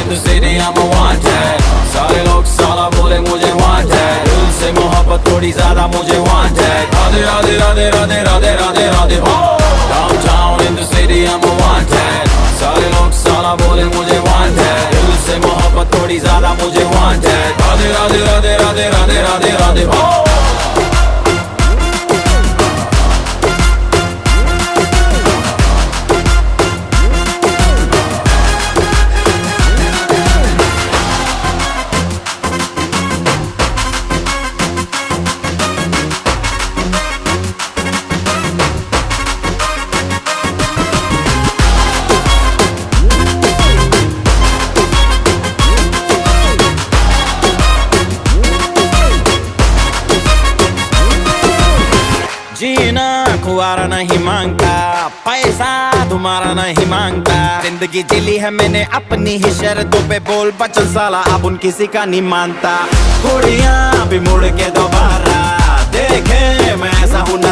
in the city, I'm a wanted. सारे लोग साला बोले मुझे wanted. दिल से मोहब्बत थोड़ी ज्यादा मुझे wanted. राधे राधे राधे राधे राधे राधे राधे हो. Downtown in the city, I'm a wanted. सारे लोग साला बोले मुझे wanted. दिल से मोहब्बत थोड़ी ज्यादा मुझे wanted. राधे राधे राधे राधे राधे राधे राधे हो. जीना खुआरा नहीं मांगता, पैसा तुम्हारा नहीं मांगता। जिंदगी जिली है मैंने अपनी ही शर्तों पे, बोल बचन साला अब उन किसी का नहीं मानता। कुड़ियाँ भी मुड़ के दोबारा